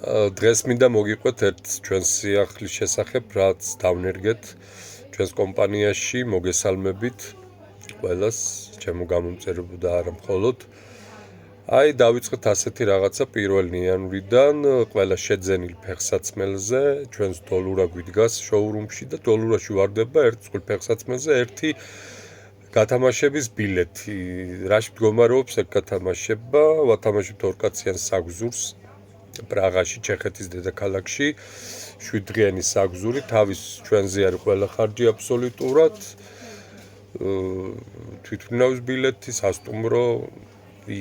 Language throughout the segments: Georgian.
დღეს მინდა მოგიყვეთ ერთ ჩვენს სიახლის შესახებ, რაც დავნერგეთ ჩვენს კომპანიაში, მოგესალმებით ყველას, ჩემო გამომწერებო და არა მხოლოდ. დავიწყეთ ასეთი რაღაცა 1 იანვრიდან, ყველა შეძენილ ფეხსაცმელზე, ჩვენს დოლურა გვიდგას შოურუმში და დოლურაში ვარდება ერთ წყვილ ფეხსაცმელზე ერთი გათამაშების ბილეთი. რაში მდგომარეობს ეგ გათამაშება? ვათამაშებთ ორკაციან საგზურს. პრაღაში, ჩეხეთის დედაქალაქში, 7 დღიანი საგზური, თავის ჩვენზე არის ყველა ხარჯი აბსოლუტურად. თვითმფრინავის ბილეთი, სასტუმრო,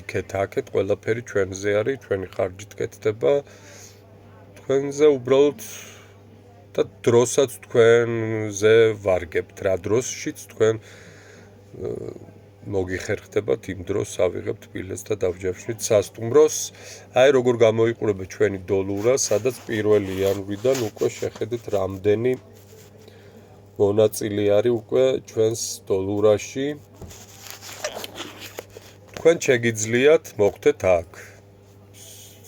იქეთ-აქეთ, ყველაფერი ჩვენზე არის, ჩვენი ხარჯით კეთდება. თქვენზე უბრალოდ და დროსაც თქვენზე ვარგებთ, რა დროშიც თქვენ მოგიხერხდებათ იმ დროს ავიღებთ ბილეთს და დავჯავშნით სასტუმროს. როგორ გამოიყურება ჩვენი დოლურა, სადაც 1 იანვრიდან უკვე შეხედეთ რამდენი მონაწილე არის უკვე ჩვენს დოლურაში. თქვენ შეგიძლიათ მოხვდეთ აქ.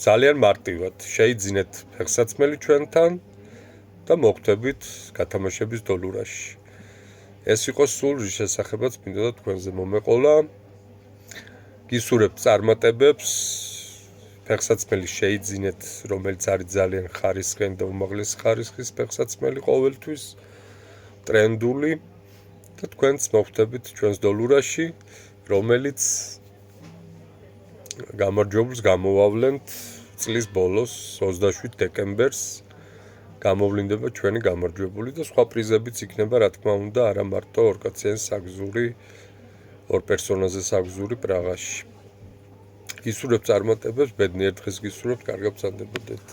ძალიან მარტივად შეიძინეთ ფეხსაცმელი ჩვენთან და მოხვდებით გათამაშების დოლურაში. ეს იყო სულ რის შესახებაც მინდა და თქვენზე მომეყოლა. გისურვებთ წარმატებებს, ფეხსაცმელი შეიძინეთ, რომელიც არის ძალიან ხარისხიანი და უმაღლესი ხარისხის ფეხსაცმელი ყოველთვის, ტრენდული და თქვენც მოხვდებით ჩვენს დოლურაში, რომელიც გამარჯვებულს გამოვავლენთ წლის ბოლოს 27 დეკემბერს. გამოვლინდება ჩვენი გამარჯვებული და სხვა პრიზებიც იქნება, რა თქმა უნდა, არა მარტო ორკაციანი საგზური, ორ პერსონაზე საგზური პრაღაში. გისურვებთ წარმატებებს, ბედნიერ დღეს გისურვებთ, კარგად ბრძანდებოდეთ.